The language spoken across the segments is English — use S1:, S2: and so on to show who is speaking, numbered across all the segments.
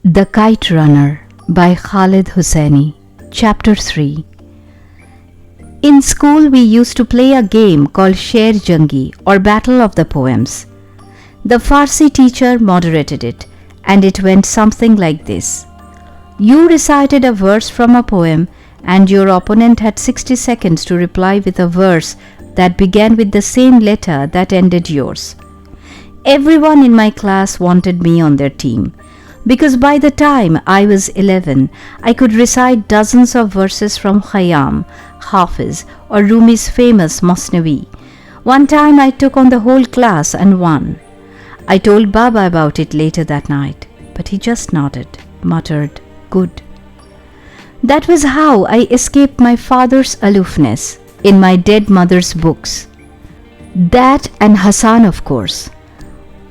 S1: The Kite Runner by Khaled Hosseini. Chapter 3. In school we used to play a game called Sher Jangi or Battle of the Poems. The Farsi teacher moderated it, and it went something like this. You recited a verse from a poem and your opponent had 60 seconds to reply with a verse that began with the same letter that ended yours. Everyone in my class wanted me on their team, because by the time I was 11, I could recite dozens of verses from Khayyam, Hafiz, or Rumi's famous Masnavi. One time I took on the whole class and won. I told Baba about it later that night, but he just nodded, muttered, "Good." That was how I escaped my father's aloofness in my dead mother's books. That and Hassan, of course.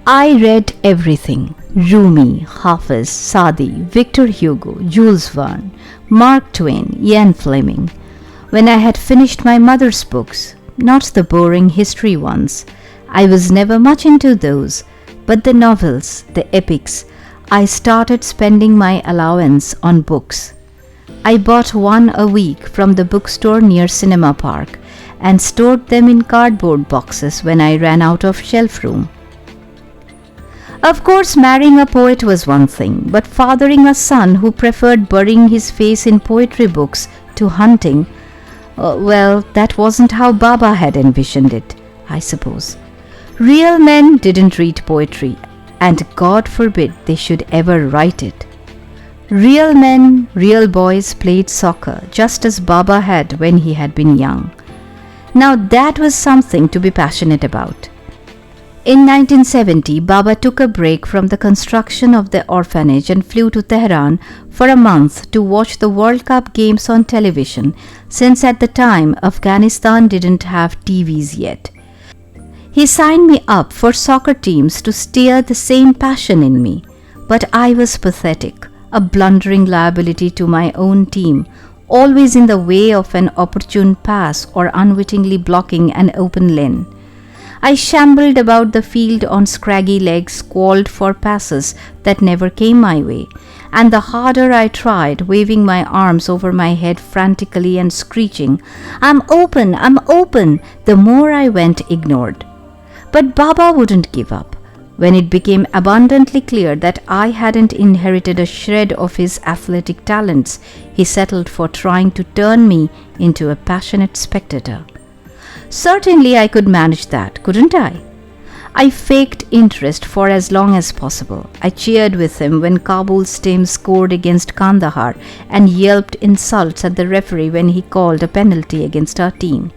S1: I read everything. Rumi, Hafiz, Sadi, Victor Hugo, Jules Verne, Mark Twain, Ian Fleming. When I had finished my mother's books, not the boring history ones, I was never much into those, but the novels, the epics, I started spending my allowance on books. I bought one a week from the bookstore near Cinema Park and stored them in cardboard boxes when I ran out of shelf room. Of course, marrying a poet was one thing, but fathering a son who preferred burying his face in poetry books to hunting, well, that wasn't how Baba had envisioned it, I suppose. Real men didn't read poetry, and God forbid they should ever write it. Real men, real boys played soccer, just as Baba had when he had been young. Now that was something to be passionate about. In 1970, Baba took a break from the construction of the orphanage and flew to Tehran for a month to watch the World Cup games on television, since at the time Afghanistan didn't have TVs yet. He signed me up for soccer teams to stir the same passion in me, but I was pathetic, a blundering liability to my own team, always in the way of an opportune pass or unwittingly blocking an open lane. I shambled about the field on scraggy legs, squalled for passes that never came my way, and the harder I tried, waving my arms over my head frantically and screeching, I'm open, the more I went ignored. But Baba wouldn't give up. When it became abundantly clear that I hadn't inherited a shred of his athletic talents, he settled for trying to turn me into a passionate spectator. Certainly I could manage that, couldn't I? I faked interest for as long as possible. I cheered with him when Kabul's team scored against Kandahar and yelped insults at the referee when he called a penalty against our team.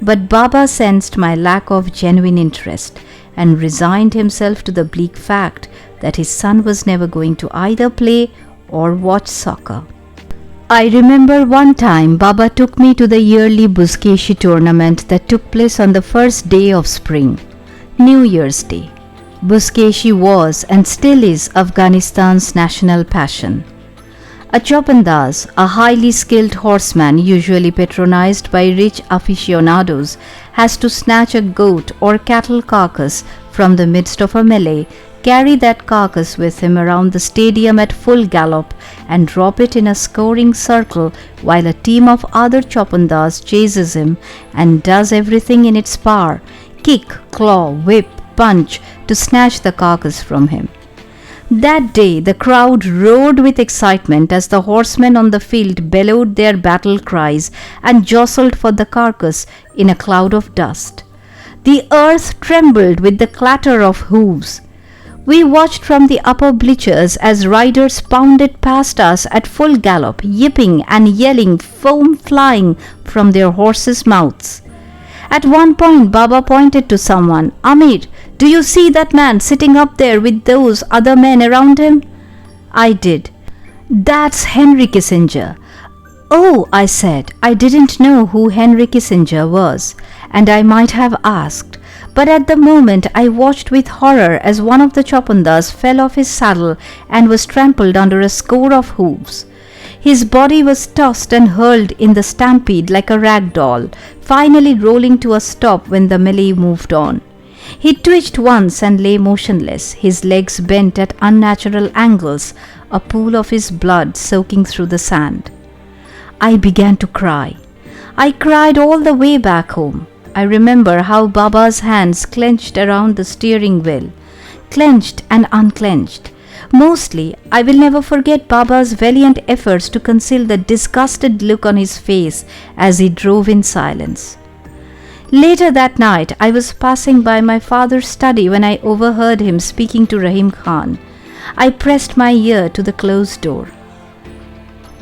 S1: But Baba sensed my lack of genuine interest and resigned himself to the bleak fact that his son was never going to either play or watch soccer. I remember one time Baba took me to the yearly Buzkeshi tournament that took place on the first day of spring, New Year's Day. Buzkeshi was and still is Afghanistan's national passion. A chopandaz, a highly skilled horseman usually patronized by rich aficionados, has to snatch a goat or cattle carcass from the midst of a melee, carry that carcass with him around the stadium at full gallop, and drop it in a scoring circle while a team of other chopandaz chases him and does everything in its power, kick, claw, whip, punch, to snatch the carcass from him. That day the crowd roared with excitement as the horsemen on the field bellowed their battle cries and jostled for the carcass in a cloud of dust. The earth trembled with the clatter of hooves. We watched from the upper bleachers as riders pounded past us at full gallop, yipping and yelling, foam flying from their horses' mouths. At one point, Baba pointed to someone. "Amir, do you see that man sitting up there with those other men around him?" I did. "That's Henry Kissinger." "Oh," I said. I didn't know who Henry Kissinger was, and I might have asked. But at the moment I watched with horror as one of the chopandaz fell off his saddle and was trampled under a score of hooves. His body was tossed and hurled in the stampede like a rag doll, finally rolling to a stop when the melee moved on. He twitched once and lay motionless, his legs bent at unnatural angles, a pool of his blood soaking through the sand. I began to cry. I cried all the way back home. I remember how Baba's hands clenched around the steering wheel, clenched and unclenched. Mostly, I will never forget Baba's valiant efforts to conceal the disgusted look on his face as he drove in silence. Later that night, I was passing by my father's study when I overheard him speaking to Rahim Khan. I pressed my ear to the closed door.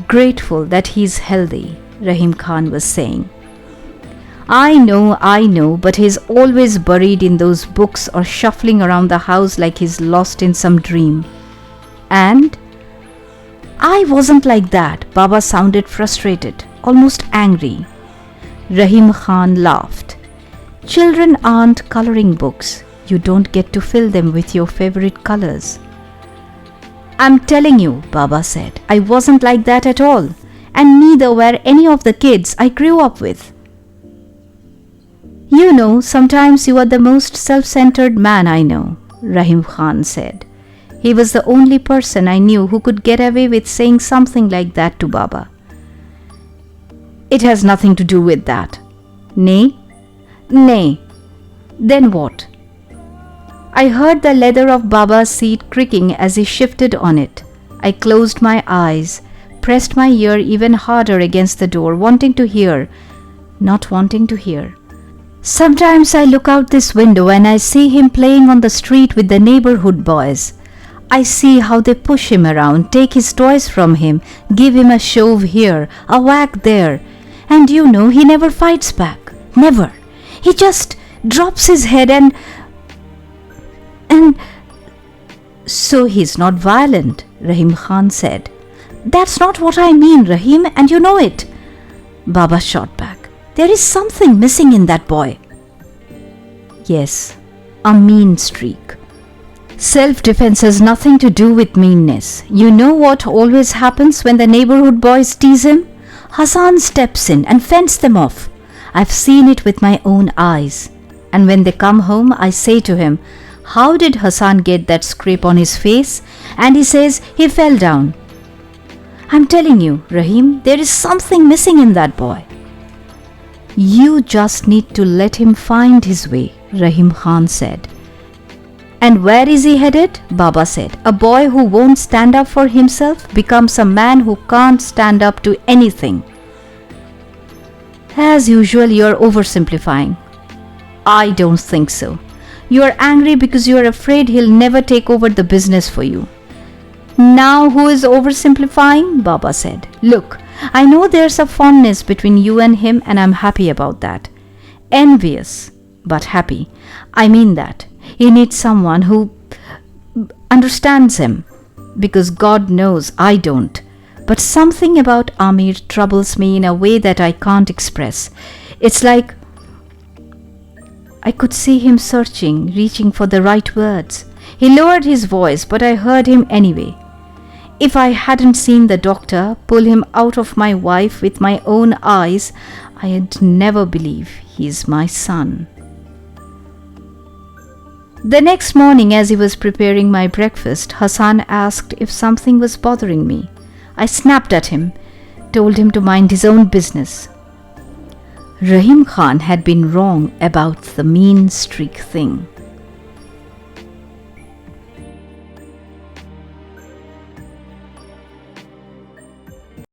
S1: "Grateful that he's healthy," Rahim Khan was saying. I know, but he's always buried in those books or shuffling around the house like he's lost in some dream." And I wasn't like that. Baba sounded frustrated, almost angry. Rahim Khan laughed. "Children aren't coloring books. You don't get to fill them with your favorite colors." "I'm telling you," Baba said, "I wasn't like that at all, and neither were any of the kids I grew up with." "You know, sometimes you are the most self-centered man I know," Rahim Khan said. He was the only person I knew who could get away with saying something like that to Baba. "It has nothing to do with that." "Nay?" "Nay." "Then what?" I heard the leather of Baba's seat creaking as he shifted on it. I closed my eyes, pressed my ear even harder against the door, wanting to hear, not wanting to hear. Sometimes I look out this window and I see him playing on the street with the neighborhood boys. I see how they push him around, take his toys from him, give him a shove here, a whack there. And you know, he never fights back. Never. He just drops his head and... "So he's not violent," Rahim Khan said. "That's not what I mean, Rahim, and you know it." Baba shot back. "There is something missing in that boy." "Yes, a mean streak." "Self-defense has nothing to do with meanness. You know what always happens when the neighborhood boys tease him? Hassan steps in and fends them off. I've seen it with my own eyes. And when they come home, I say to him, 'How did Hassan get that scrape on his face?' And he says, 'He fell down.' I'm telling you, Rahim, there is something missing in that boy." "You just need to let him find his way," Rahim Khan said. "And where is he headed?" Baba said. "A boy who won't stand up for himself becomes a man who can't stand up to anything." "As usual, you're oversimplifying." "I don't think so. You're angry because you're afraid he'll never take over the business for you." "Now who is oversimplifying?" Baba said. "Look, I know there's a fondness between you and him, and I'm happy about that. Envious, but happy. I mean that. He needs someone who understands him, because God knows I don't. But something about Amir troubles me in a way that I can't express. It's like I could see him searching, reaching for the right words. He lowered his voice, but I heard him anyway. If I hadn't seen the doctor pull him out of my wife with my own eyes, I'd never believe he's my son." The next morning, as he was preparing my breakfast, Hassan asked if something was bothering me. I snapped at him, told him to mind his own business. Rahim Khan had been wrong about the mean streak thing.